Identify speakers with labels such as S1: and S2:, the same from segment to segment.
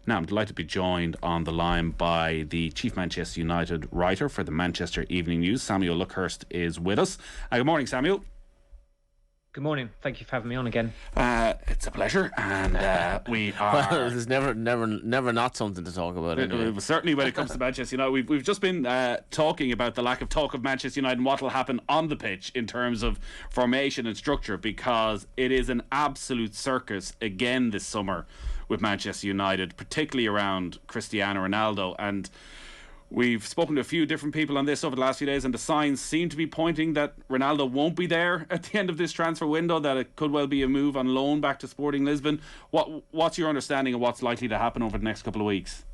S1: Now, I'm delighted to be joined on the line by the Chief Manchester United writer for the Manchester Evening News. Samuel Luckhurst is with us. Good morning, Samuel.
S2: Good morning. Thank you for having me on again.
S1: It's a pleasure, and we are.
S3: Well, there's never not something to talk about. Anyway.
S1: Certainly, when it comes to Manchester United, we've just been talking about the lack of talk of Manchester United and what will happen on the pitch in terms of formation and structure, because it is an absolute circus again this summer with Manchester United, particularly around Cristiano Ronaldo. And we've spoken to a few different people on this over the last few days, and the signs seem to be pointing that Ronaldo won't be there at the end of this transfer window, that it could well be a move on loan back to Sporting Lisbon. What's your understanding of what's likely to happen over the next couple of weeks?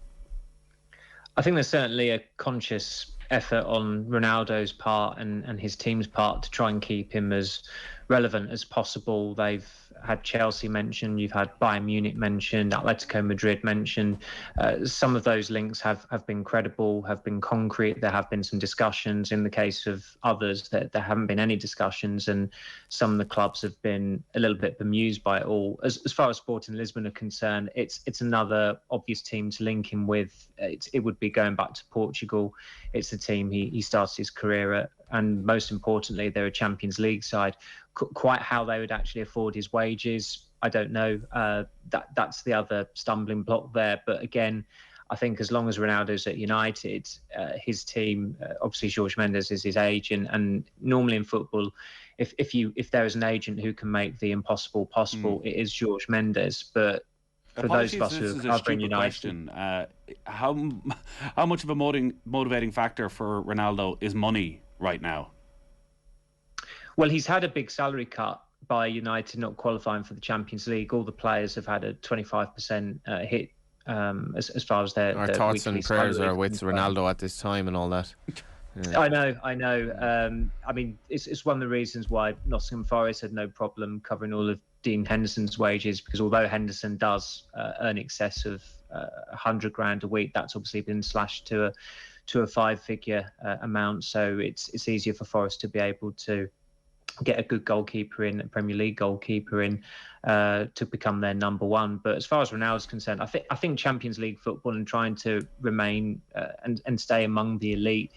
S2: I think there's certainly a conscious effort on Ronaldo's part and his team's part to try and keep him as relevant as possible. They've had Chelsea mentioned, you've had Bayern Munich mentioned, Atletico Madrid mentioned. Some of those links have been credible, have been concrete. There have been some discussions. In the case of others, there haven't been any discussions, and some of the clubs have been a little bit bemused by it all. As far as Sporting Lisbon are concerned, it's another obvious team to link him with. It would be going back to Portugal. It's the team he started his career at, and most importantly, they're a Champions League side. Quite how they would actually afford his wages, I don't know. That's the other stumbling block there. But again, I think as long as Ronaldo's at United, his team, obviously Jorge Mendes is his agent, and normally in football, if there is an agent who can make the impossible possible, it is Jorge Mendes. But for those of us who are covering United,
S1: how much of a motivating factor for Ronaldo is money right now?
S2: Well, he's had a big salary cut by United not qualifying for the Champions League. All the players have had a 25% hit as far as their
S3: Our thoughts and prayers are with
S2: Ronaldo
S3: at this time and all that.
S2: Yeah. I know. I mean, it's one of the reasons why Nottingham Forest had no problem covering all of Dean Henderson's wages, because although Henderson does earn excess of 100 grand a week, that's obviously been slashed to a five-figure amount. So it's easier for Forest to be able to get a good goalkeeper in, a Premier League goalkeeper in, to become their number one. But as far as Ronaldo's concerned, I think Champions League football and trying to remain and stay among the elite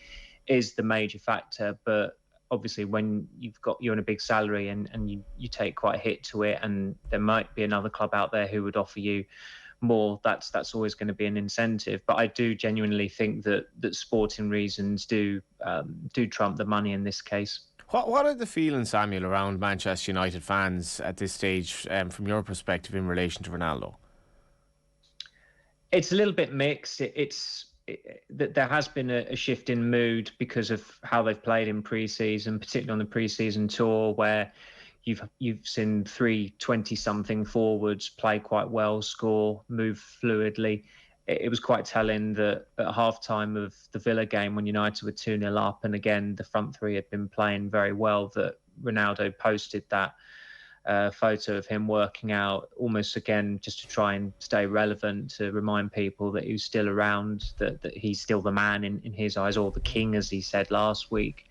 S2: is the major factor. But obviously, when you're on a big salary and you take quite a hit to it, and there might be another club out there who would offer you more, that's always going to be an incentive. But I do genuinely think that sporting reasons do trump the money in this case.
S3: What are the feelings, Samuel, around Manchester United fans at this stage, from your perspective, in relation to Ronaldo?
S2: It's a little bit mixed. There has been a shift in mood because of how they've played in pre-season, particularly on the pre-season tour, where you've seen 320-something forwards play quite well, score, move fluidly. It was quite telling that at half-time of the Villa game, when United were 2-0 up, and again, the front three had been playing very well, that Ronaldo posted that photo of him working out, almost again just to try and stay relevant, to remind people that he was still around, that he's still the man in his eyes, or the king, as he said last week.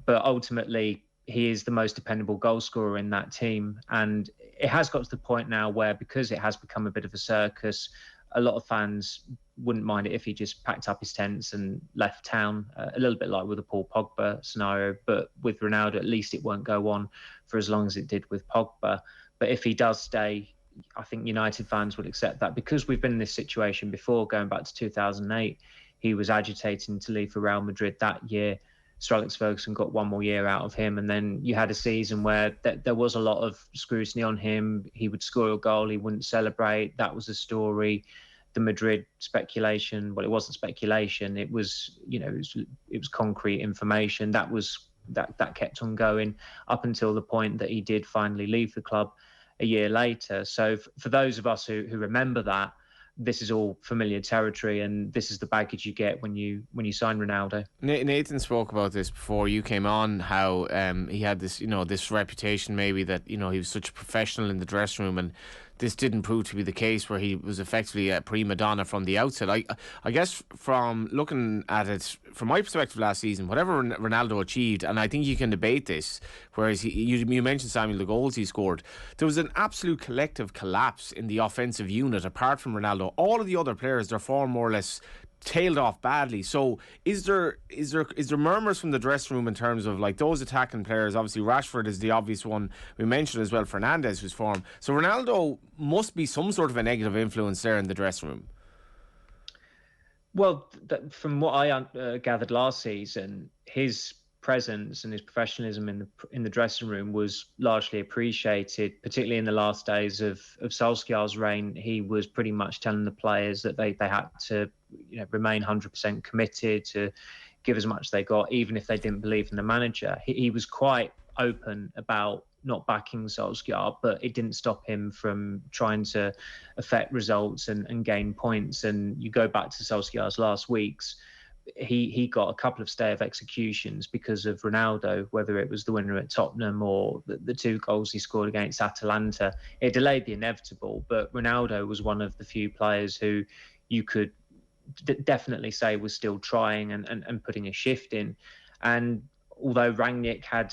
S2: But ultimately, he is the most dependable goal scorer in that team. And it has got to the point now where, because it has become a bit of a circus, a lot of fans wouldn't mind it if he just packed up his tents and left town, a little bit like with the Paul Pogba scenario. But with Ronaldo, at least it won't go on for as long as it did with Pogba. But if he does stay, I think United fans would accept that, because we've been in this situation before, going back to 2008. He was agitating to leave for Real Madrid that year. Sir Alex Ferguson got one more year out of him, and then you had a season where there was a lot of scrutiny on him. He would score a goal, he wouldn't celebrate. That was the story. The Madrid speculation, well, it wasn't speculation. It was, it was concrete information. That kept on going up until the point that he did finally leave the club a year later. So for those of us who remember that, this is all familiar territory, and this is the baggage you get when you sign Ronaldo.
S3: Nathan spoke about this before you came on, how he had this, this reputation maybe that, he was such a professional in the dressing room, and this didn't prove to be the case, where he was effectively a prima donna from the outset. I guess from looking at it from my perspective last season, whatever Ronaldo achieved, and I think you can debate this, whereas you mentioned, Samuel, the goals he scored, there was an absolute collective collapse in the offensive unit apart from Ronaldo. All of the other players, their form more or less tailed off badly. So is there murmurs from the dressing room in terms of like those attacking players? Obviously Rashford is the obvious one we mentioned as well, Fernandes, whose form. So Ronaldo must be some sort of a negative influence there in the dressing room.
S2: Well, from what I gathered last season, his presence and his professionalism in the dressing room was largely appreciated, particularly in the last days of Solskjaer's reign. He was pretty much telling the players that they had to, remain 100% committed, to give as much as they got, even if they didn't believe in the manager. He was quite open about not backing Solskjaer, but it didn't stop him from trying to affect results and gain points. And you go back to Solskjaer's last weeks, he got a couple of stay of executions because of Ronaldo, whether it was the winner at Tottenham or the 2 goals he scored against Atalanta. It delayed the inevitable, but Ronaldo was one of the few players who you could definitely say was still trying and putting a shift in. And although Rangnick had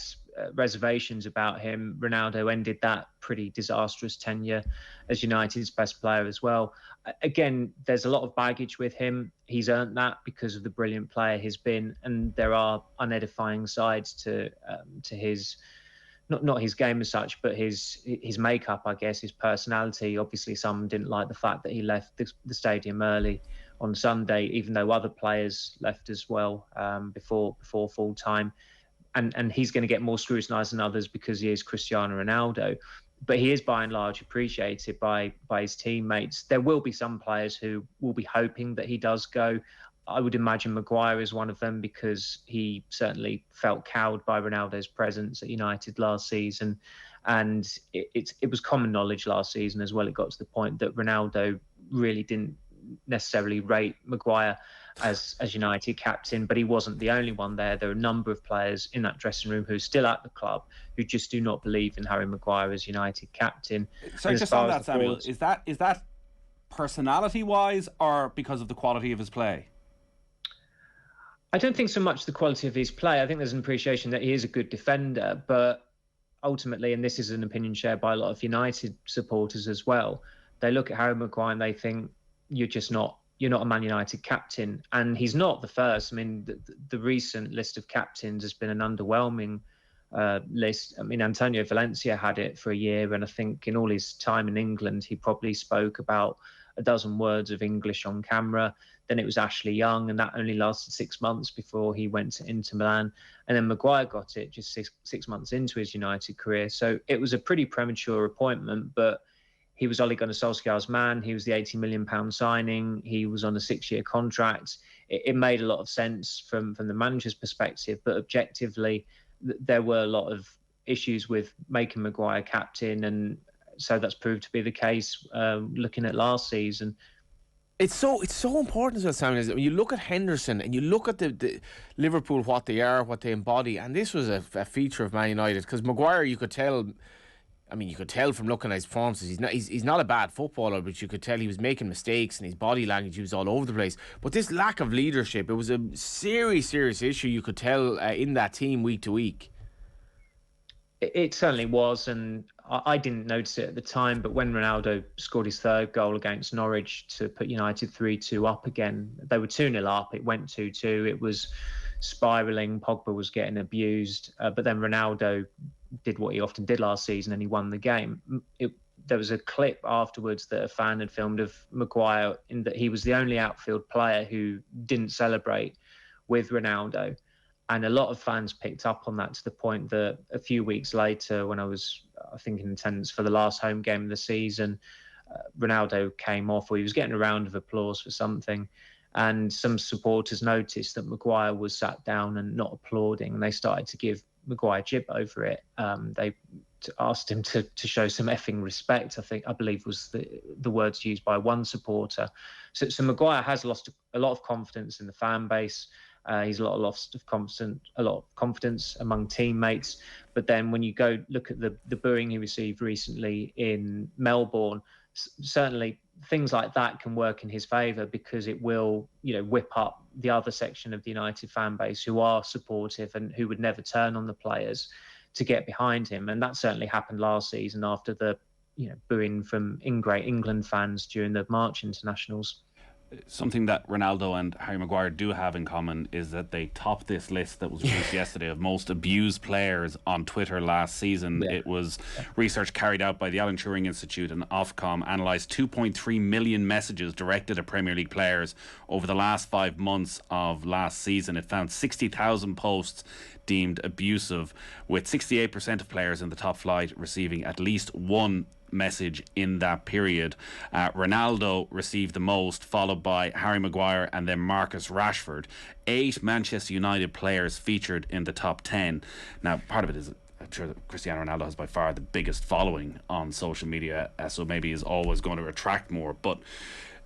S2: reservations about him, Ronaldo ended that pretty disastrous tenure as United's best player as well. Again, there's a lot of baggage with him. He's earned that because of the brilliant player he's been, and there are unedifying sides to his not his game as such, but his makeup, I guess, his personality. Obviously, some didn't like the fact that he left the stadium early on Sunday, even though other players left as well before full time. And he's going to get more scrutinised than others because he is Cristiano Ronaldo. But he is by and large appreciated by his teammates. There will be some players who will be hoping that he does go. I would imagine Maguire is one of them, because he certainly felt cowed by Ronaldo's presence at United last season. And it was common knowledge last season as well. It got to the point that Ronaldo really didn't necessarily rate Maguire as United captain, but he wasn't the only one there. There are a number of players in that dressing room who are still at the club who just do not believe in Harry Maguire as United captain.
S1: So just on that, Samuel, is that personality-wise or because of the quality of his play?
S2: I don't think so much the quality of his play. I think there's an appreciation that he is a good defender, but ultimately, and this is an opinion shared by a lot of United supporters as well, they look at Harry Maguire and they think you're not a Man United captain. And he's not the first. I mean, the recent list of captains has been an underwhelming list. I mean, Antonio Valencia had it for a year, and I think in all his time in England, he probably spoke about a dozen words of English on camera. Then it was Ashley Young, and that only lasted 6 months before he went to Inter Milan. And then Maguire got it just six months into his United career. So it was a pretty premature appointment, but he was Ole Gunnar Solskjaer's man. He was the £80 million signing. He was on a 6-year contract. It made a lot of sense from the manager's perspective, but objectively, there were a lot of issues with making Maguire captain, and so that's proved to be the case looking at last season.
S3: It's so important as well, Simon. You look at Henderson and you look at the Liverpool, what they are, what they embody, and this was a feature of Man United, because Maguire, you could tell. I mean, you could tell from looking at his performances, he's not a bad footballer, but you could tell he was making mistakes, and his body language, he was all over the place. But this lack of leadership, it was a serious issue, you could tell, in that team week to week.
S2: It certainly was, and I didn't notice it at the time, but when Ronaldo scored his 3rd goal against Norwich to put United 3-2 up again, they were 2-0 up, it went 2-2, it was spiralling, Pogba was getting abused, but then Ronaldo did what he often did last season and he won the game. There was a clip afterwards that a fan had filmed of Maguire, in that he was the only outfield player who didn't celebrate with Ronaldo. And a lot of fans picked up on that, to the point that a few weeks later, when I was, I think, in attendance for the last home game of the season, Ronaldo came off, or he was getting a round of applause for something. And some supporters noticed that Maguire was sat down and not applauding, and they started to give Maguire jib over it. They asked him to show some effing respect, I believe was the words used by one supporter. So Maguire has lost a lot of confidence in the fan base. He's a lot of confidence among teammates. But then when you go look at the booing he received recently in Melbourne, certainly things like that can work in his favour, because it will, whip up the other section of the United fan base who are supportive and who would never turn on the players to get behind him. And that certainly happened last season after the booing from Great England fans during the March internationals.
S1: Something that Ronaldo and Harry Maguire do have in common is that they topped this list that was released yesterday of most abused players on Twitter last season. It was research carried out by the Alan Turing Institute and Ofcom, analysed 2.3 million messages directed at Premier League players over the last 5 months of last season. It found 60,000 posts deemed abusive, with 68% of players in the top flight receiving at least one message in that period. Ronaldo received the most, followed by Harry Maguire and then Marcus Rashford. 8 Manchester United players featured in the top 10. Now, part of it is, I'm sure that Cristiano Ronaldo has by far the biggest following on social media, so maybe is always going to attract more. But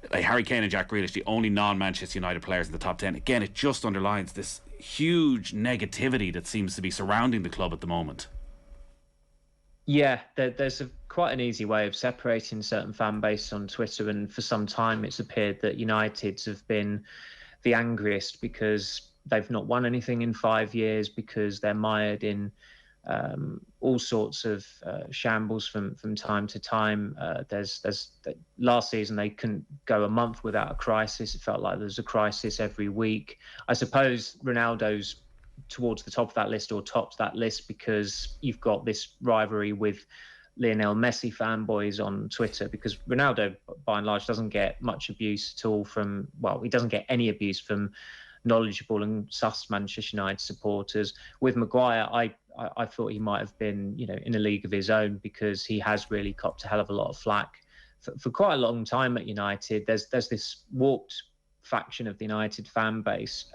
S1: like Harry Kane and Jack Grealish, the only non-Manchester United players in the top 10. Again, it just underlines this huge negativity that seems to be surrounding the club at the moment.
S2: Yeah, there's quite an easy way of separating certain fan bases on Twitter, and for some time it's appeared that Uniteds have been the angriest because they've not won anything in 5 years, because they're mired in all sorts of shambles from time to time. Last season they couldn't go a month without a crisis. It felt like there was a crisis every week. I suppose Ronaldo's towards the top of that list, or tops that list, because you've got this rivalry with Lionel Messi fanboys on Twitter, because Ronaldo by and large doesn't get much abuse at all he doesn't get any abuse from knowledgeable and sus Manchester United supporters. With Maguire, I thought he might have been in a league of his own, because he has really copped a hell of a lot of flack for quite a long time at United. There's this warped faction of the United fan base,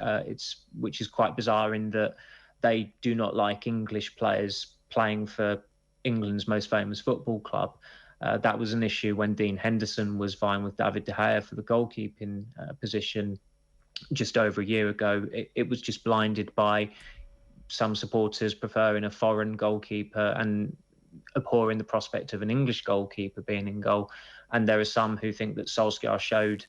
S2: which is quite bizarre, in that they do not like English players playing for England's most famous football club. That was an issue when Dean Henderson was vying with David De Gea for the goalkeeping position just over a year ago. It was just blinded by some supporters preferring a foreign goalkeeper and abhorring the prospect of an English goalkeeper being in goal. And there are some who think that Solskjaer showed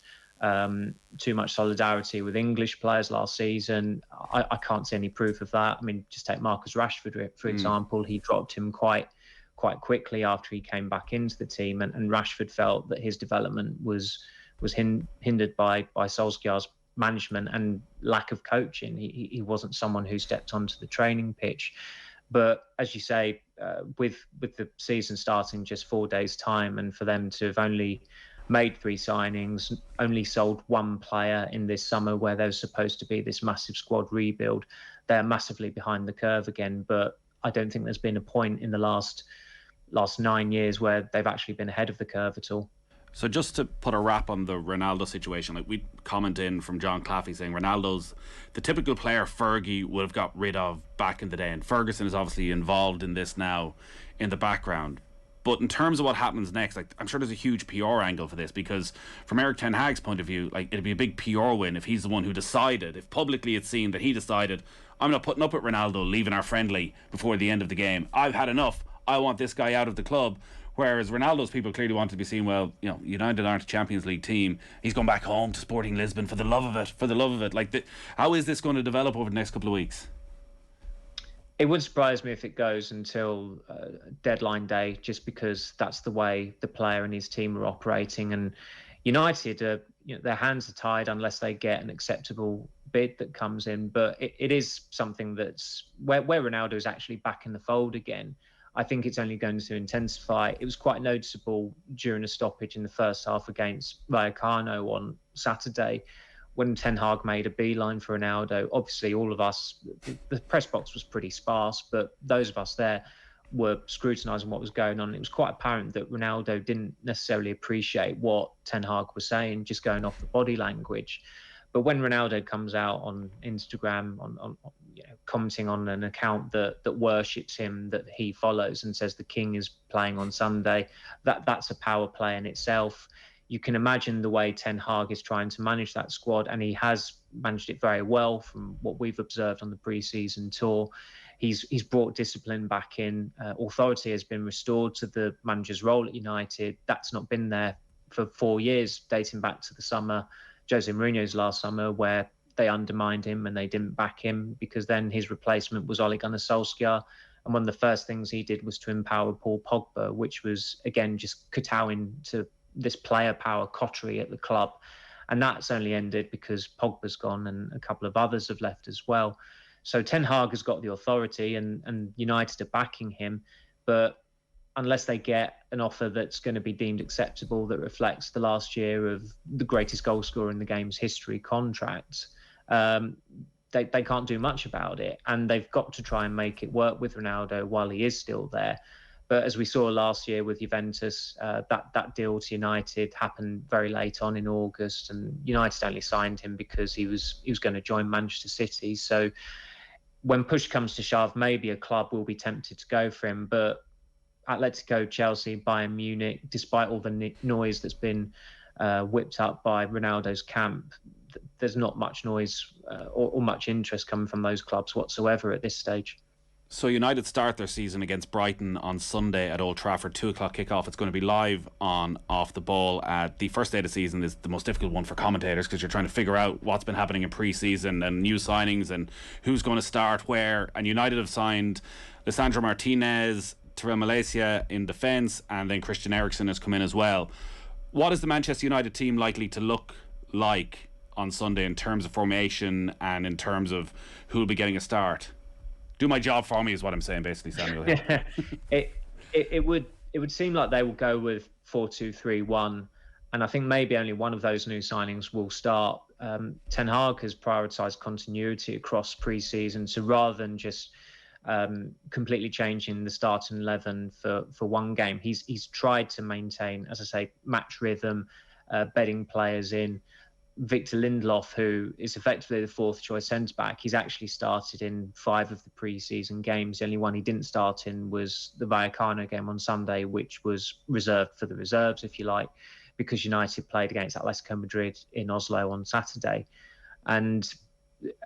S2: too much solidarity with English players last season. I can't see any proof of that. I mean, just take Marcus Rashford, for example. He dropped him quite quickly after he came back into the team, and Rashford felt that his development was hindered by Solskjaer's management and lack of coaching. He wasn't someone who stepped onto the training pitch. But as you say, with the season starting just 4 days' time, and for them to have only made 3 signings, only sold 1 player in this summer where there's supposed to be this massive squad rebuild, they're massively behind the curve again. But I don't think there's been a point in the last 9 years where they've actually been ahead of the curve at all.
S1: So just to put a wrap on the Ronaldo situation, like we comment in from John Claffey saying Ronaldo's the typical player Fergie would have got rid of back in the day, and Ferguson is obviously involved in this now in the background. But in terms of what happens next, like, I'm sure there's a huge PR angle for this, because from Erik Ten Hag's point of view, like, it'd be a big PR win if he's the one who decided, if publicly it's seen that he decided, I'm not putting up with Ronaldo leaving our friendly before the end of the game. I've had enough. I want this guy out of the club. Whereas Ronaldo's people clearly want to be seen, well, United aren't a Champions League team. He's going back home to Sporting Lisbon for the love of it. Like, how is this going to develop over the next couple of weeks?
S2: It would surprise me if it goes until deadline day, just because that's the way the player and his team are operating. And United, their hands are tied unless they get an acceptable bid that comes in. But it is something that's where Ronaldo is actually back in the fold again. I think it's only going to intensify. It was quite noticeable during a stoppage in the first half against Vallecano on Saturday, when Ten Hag made a beeline for Ronaldo. Obviously, all of us, the press box was pretty sparse, but those of us there were scrutinising what was going on. It was quite apparent that Ronaldo didn't necessarily appreciate what Ten Hag was saying, just going off the body language. But when Ronaldo comes out on Instagram, on commenting on an account that worships him, that he follows, and says the king is playing on Sunday, that's a power play in itself. you can imagine the way Ten Hag is trying to manage that squad, and he has managed it very well from what we've observed on the pre-season tour. He's brought discipline back in. Authority has been restored to the manager's role at United. That's not been there for 4 years, dating back to the summer, Jose Mourinho's last summer, where they undermined him and they didn't back him, because then his replacement was Ole Gunnar Solskjaer. And one of the first things he did was to empower Paul Pogba, which was, again, just kowtowing to this player power coterie at the club. And that's only ended because Pogba's gone and a couple of others have left as well. So Ten Hag has got the authority and United are backing him. But unless they get an offer that's going to be deemed acceptable, that reflects the last year of the greatest goal scorer in the game's history contract, they can't do much about it. And they've got to try and make it work with Ronaldo while he is still there. But as we saw last year with Juventus, that deal to United happened very late on in August, and United only signed him because he was going to join Manchester City. So when push comes to shove, maybe a club will be tempted to go for him. But Atletico, Chelsea, Bayern Munich, despite all the noise that's been whipped up by Ronaldo's camp, there's not much noise or much interest coming from those clubs whatsoever at this stage.
S1: So United start their season against Brighton on Sunday at Old Trafford, 2:00 kickoff. It's going to be live on Off the Ball. The first day of the season is the most difficult one for commentators, because you're trying to figure out what's been happening in pre-season and new signings and who's going to start where. And United have signed Lisandro Martinez, Tyrell Malacia in defence, and then Christian Eriksen has come in as well. What is the Manchester United team likely to look like on Sunday in terms of formation and in terms of who will be getting a start? Do my job for me is what I'm saying, basically, Samuel.
S2: It would seem like they will go with 4-2-3-1, and I think maybe only one of those new signings will start. Ten Hag has prioritised continuity across pre-season, so rather than just completely changing the starting 11 for one game, he's tried to maintain, as I say, match rhythm, bedding players in. Victor Lindelof, who is effectively the fourth choice centre-back, he's actually started in 5 of the pre-season games. The only one he didn't start in was the Vallecano game on Sunday, which was reserved for the reserves, if you like, because United played against Atletico Madrid in Oslo on Saturday. And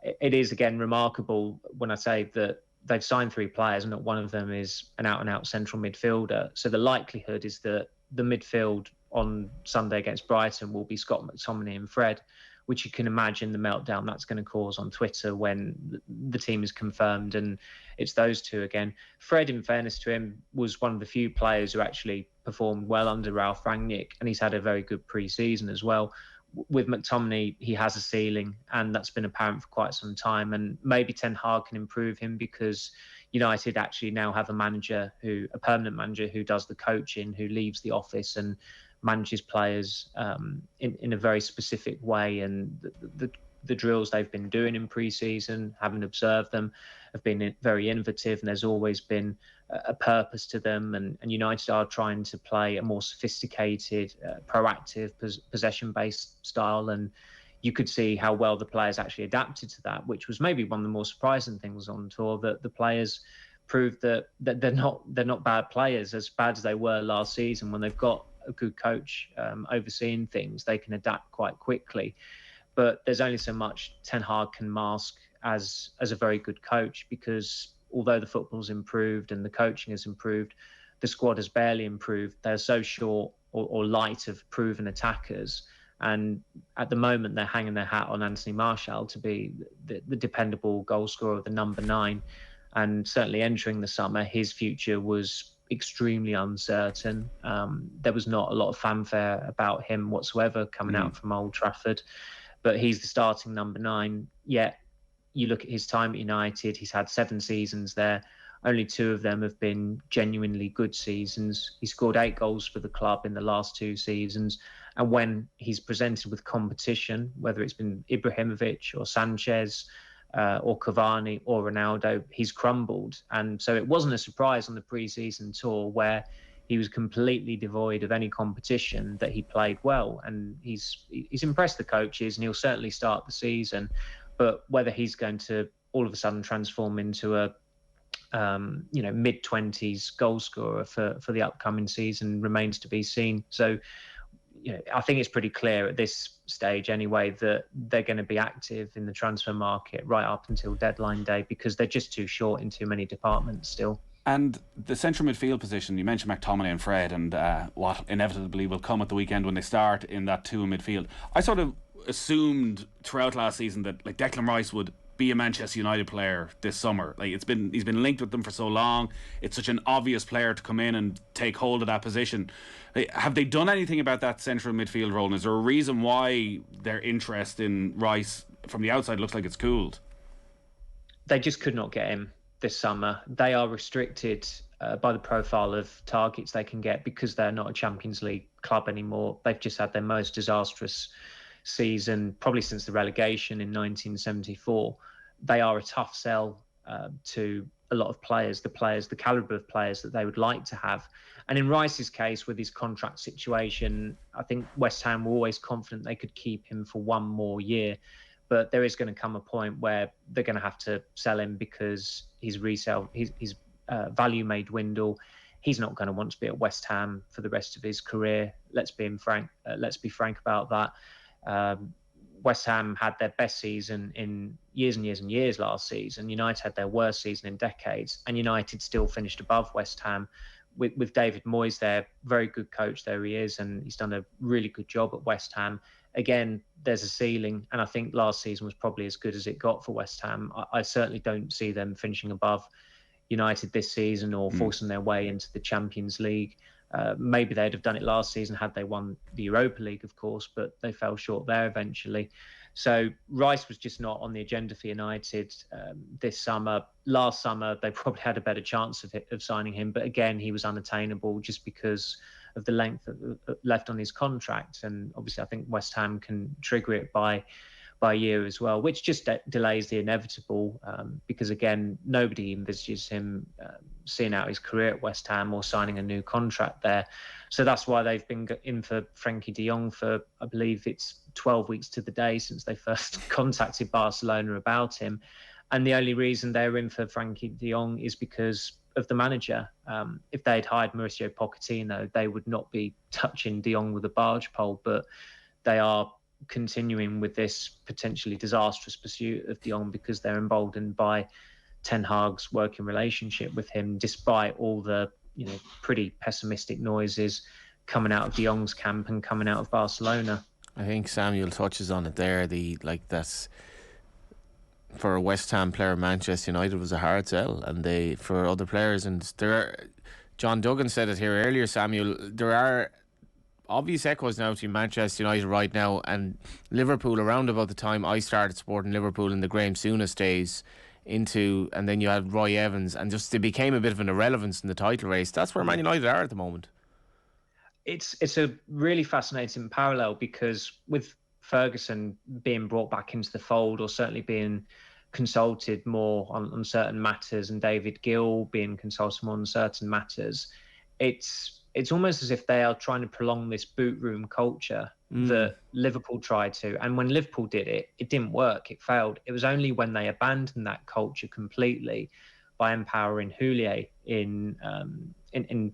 S2: it is, again, remarkable when I say that they've signed 3 players and not one of them is an out-and-out central midfielder. So the likelihood is that the midfield on Sunday against Brighton will be Scott McTominay and Fred, which you can imagine the meltdown that's going to cause on Twitter when the team is confirmed and it's those two again. Fred, in fairness to him, was one of the few players who actually performed well under Ralf Rangnick, and he's had a very good pre-season as well. With McTominay, he has a ceiling, and that's been apparent for quite some time, and maybe Ten Hag can improve him because United actually now have a permanent manager who does the coaching, who leaves the office and manages players in a very specific way. And the drills they've been doing in pre-season, having observed them, have been very innovative, and there's always been a purpose to them. And United are trying to play a more sophisticated, proactive, possession-based style. And you could see how well the players actually adapted to that, which was maybe one of the more surprising things on tour, that the players proved that they're not bad players, as bad as they were last season. When they've got a good coach overseeing things, they can adapt quite quickly. But there's only so much Ten Hag can mask as a very good coach, because although the football's improved and the coaching has improved, the squad has barely improved. They're so short or light of proven attackers. And at the moment, they're hanging their hat on Anthony Martial to be the dependable goal scorer, the number 9. And certainly entering the summer, his future was extremely uncertain. There was not a lot of fanfare about him whatsoever coming out from Old Trafford, but he's the starting number 9. Yet you look at his time at United, he's had 7 seasons there. Only 2 of them have been genuinely good seasons. He scored 8 goals for the club in the last 2 seasons. And when he's presented with competition, whether it's been Ibrahimovic or Sanchez, or Cavani or Ronaldo, he's crumbled. And so it wasn't a surprise on the pre-season tour, where he was completely devoid of any competition, that he played well. And he's impressed the coaches, and he'll certainly start the season. But whether he's going to all of a sudden transform into a mid-20s goal scorer for the upcoming season remains to be seen. So I think it's pretty clear at this stage anyway that they're going to be active in the transfer market right up until deadline day, because they're just too short in too many departments still.
S1: And the central midfield position, you mentioned McTominay and Fred, and what inevitably will come at the weekend when they start in that two in midfield. I sort of assumed throughout last season that like Declan Rice would be a Manchester United player this summer. Like he's been linked with them for so long. It's such an obvious player to come in and take hold of that position. Have they done anything about that central midfield role? And is there a reason why their interest in Rice from the outside looks like it's cooled?
S2: They just could not get him this summer. They are restricted by the profile of targets they can get because they're not a Champions League club anymore. They've just had their most disastrous season probably since the relegation in 1974. They are a tough sell to a lot of players, the calibre of players that they would like to have. And in Rice's case, with his contract situation, I think West Ham were always confident they could keep him for one more year. But there is going to come a point where they're going to have to sell him because his value may dwindle. He's not going to want to be at West Ham for the rest of his career. Let's be frank about that. West Ham had their best season in years and years and years last season. United had their worst season in decades, and United still finished above West Ham with David Moyes there. Very good coach, there he is, and he's done a really good job at West Ham. Again, there's a ceiling, and I think last season was probably as good as it got for West Ham. I certainly don't see them finishing above United this season or forcing their way into the Champions League. Maybe they'd have done it last season had they won the Europa League, of course, but they fell short there eventually. So Rice was just not on the agenda for United this summer. Last summer, they probably had a better chance of signing him, but again, he was unattainable just because of the length left on his contract. And obviously, I think West Ham can trigger it by a year as well, which just delays the inevitable because, again, nobody envisages him seeing out his career at West Ham or signing a new contract there. So that's why they've been in for Frenkie de Jong for, I believe it's 12 weeks to the day since they first contacted Barcelona about him. And the only reason they're in for Frenkie de Jong is because of the manager. If they'd hired Mauricio Pochettino, they would not be touching de Jong with a barge pole, but they are continuing with this potentially disastrous pursuit of de Jong because they're emboldened by Ten Hag's working relationship with him, despite all the pretty pessimistic noises coming out of de Jong's camp and coming out of Barcelona.
S3: I think Samuel touches on it there. That's for a West Ham player, Manchester United was a hard sell, and for other players, and John Duggan said it here earlier, Samuel, there are obvious echoes now to Manchester United right now and Liverpool around about the time I started supporting Liverpool in the Graham Souness days and then you had Roy Evans, and just they became a bit of an irrelevance in the title race. That's where Man United are at the moment.
S2: It's a really fascinating parallel because with Ferguson being brought back into the fold, or certainly being consulted more on certain matters, and David Gill being consulted more on certain matters, it's almost as if they are trying to prolong this boot room culture that Liverpool tried to. And when Liverpool did it, it didn't work. It failed. It was only when they abandoned that culture completely by empowering Houllier in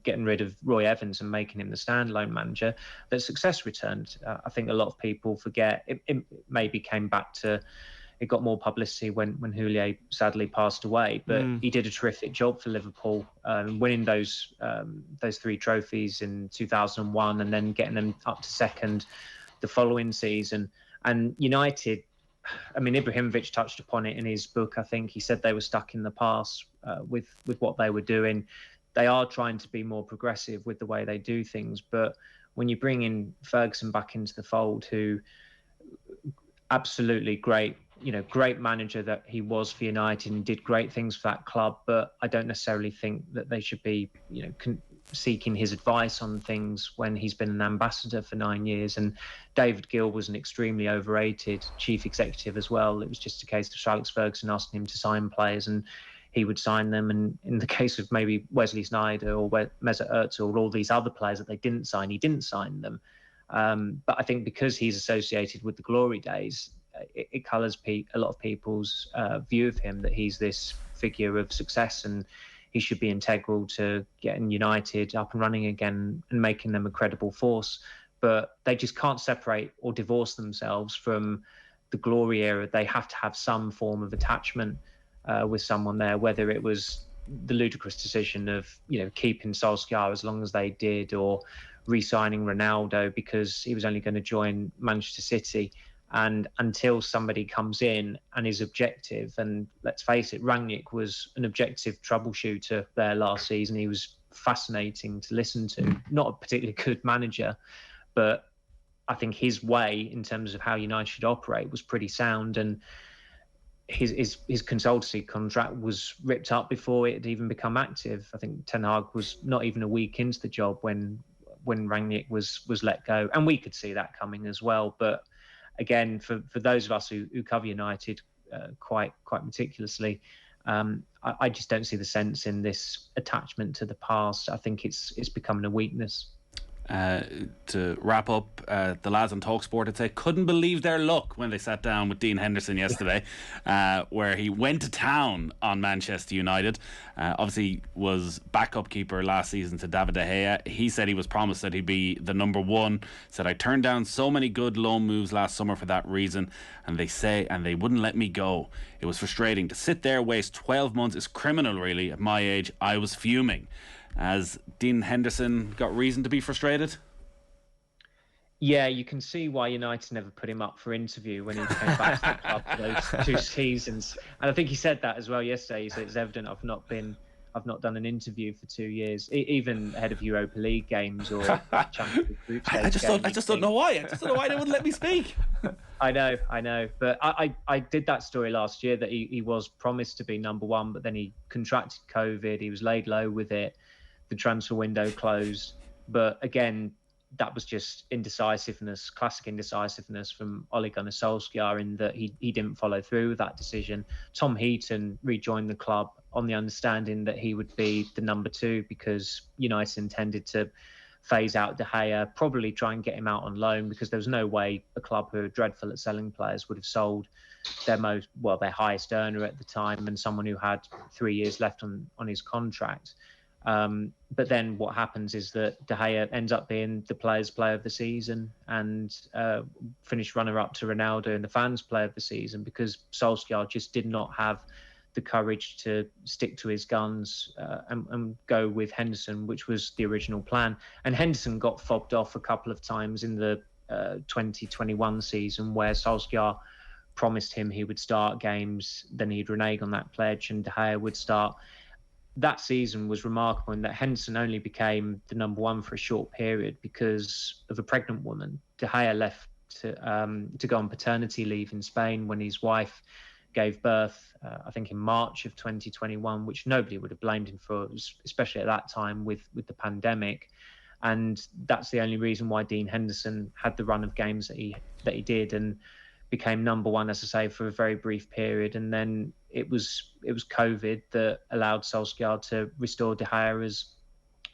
S2: getting rid of Roy Evans and making him the standalone manager that success returned. I think a lot of people forget. It maybe came back to... It got more publicity when Houllier sadly passed away, but he did a terrific job for Liverpool, winning those 3 trophies in 2001 and then getting them up to second the following season. And United, I mean, Ibrahimovic touched upon it in his book. I think he said they were stuck in the past with what they were doing. They are trying to be more progressive with the way they do things, but when you bring in Ferguson back into the fold, who absolutely great manager that he was for United and did great things for that club, but I don't necessarily think that they should be, seeking his advice on things when he's been an ambassador for 9 years. And David Gill was an extremely overrated chief executive as well. It was just a case of Sir Alex Ferguson asking him to sign players and he would sign them. And in the case of maybe Wesley Sneijder or Mesut Ozil or all these other players that they didn't sign, he didn't sign them. But I think because he's associated with the glory days, it colours a lot of people's view of him, that he's this figure of success and he should be integral to getting United up and running again and making them a credible force. but they just can't separate or divorce themselves from the glory era. They have to have some form of attachment with someone there, whether it was the ludicrous decision of, keeping Solskjaer as long as they did, or re-signing Ronaldo because he was only going to join Manchester City. And until somebody comes in and is objective, and let's face it, Rangnick was an objective troubleshooter there last season. He was fascinating to listen to. Not a particularly good manager, but I think his way in terms of how United should operate was pretty sound. And his consultancy contract was ripped up before it had even become active. I think Ten Hag was not even a week into the job when Rangnick was let go, and we could see that coming as well. But again, for those of us who cover United quite meticulously, I just don't see the sense in this attachment to the past. I think it's becoming a weakness.
S1: To wrap up, the lads on TalkSport would say couldn't believe their luck when they sat down with Dean Henderson yesterday, where he went to town on Manchester United. Obviously was backup keeper last season to David De Gea. He said he was promised that he'd be the number one. Said, I turned down so many good loan moves last summer for that reason, and they wouldn't let me go. It was frustrating to sit there, waste 12 months is criminal really. At my age, I was fuming. Has Dean Henderson got reason to be frustrated?
S2: Yeah, you can see why United never put him up for interview when he came back to the club for those 2 seasons. And I think he said that as well yesterday. He said, it's evident I've not done an interview for 2 years, even ahead of Europa League games or Champions League group stage
S1: I just don't know why. I just don't know why they wouldn't let me speak.
S2: I know. But I did that story last year that he was promised to be number one, but then he contracted COVID. He was laid low with it. The transfer window closed. But again, that was just indecisiveness, classic indecisiveness from Ole Gunnar Solskjaer, in that he didn't follow through with that decision. Tom Heaton rejoined the club on the understanding that he would be the number two, because United intended to phase out De Gea, probably try and get him out on loan, because there was no way a club who are dreadful at selling players would have sold their highest earner at the time, and someone who had 3 years left on his contract. But then what happens is that De Gea ends up being the players' player of the season, and finished runner-up to Ronaldo in the fans' player of the season, because Solskjaer just did not have the courage to stick to his guns and go with Henderson, which was the original plan. And Henderson got fobbed off a couple of times in the 2021 season, where Solskjaer promised him he would start games, then he'd renege on that pledge, and De Gea would start. That season was remarkable in that Henderson only became the number one for a short period because of a pregnant woman. De Gea left to go on paternity leave in Spain when his wife gave birth, I think in March of 2021, which nobody would have blamed him for, especially at that time with the pandemic. And that's the only reason why Dean Henderson had the run of games that he did, and became number one, as I say, for a very brief period. And then it was COVID that allowed Solskjaer to restore De Gea as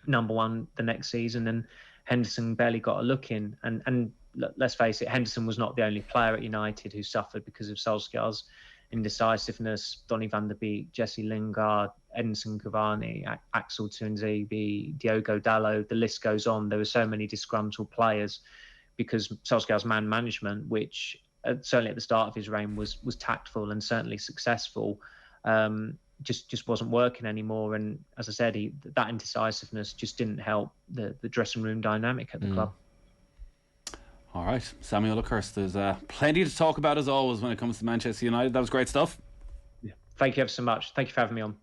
S2: number one the next season, and Henderson barely got a look in. And let's face it, Henderson was not the only player at United who suffered because of Solskjaer's indecisiveness. Donny van der Beek, Jesse Lingard, Edinson Cavani, Axel Tuanzebe, Diogo Dalot, the list goes on. There were so many disgruntled players because Solskjaer's man management, which certainly at the start of his reign was tactful and certainly successful, just wasn't working anymore. And as I said, that indecisiveness just didn't help the dressing room dynamic at the club.
S1: All right, Samuel Luckhurst, there's plenty to talk about as always when it comes to Manchester United. That was great stuff.
S2: Thank you ever so much. Thank you for having me on.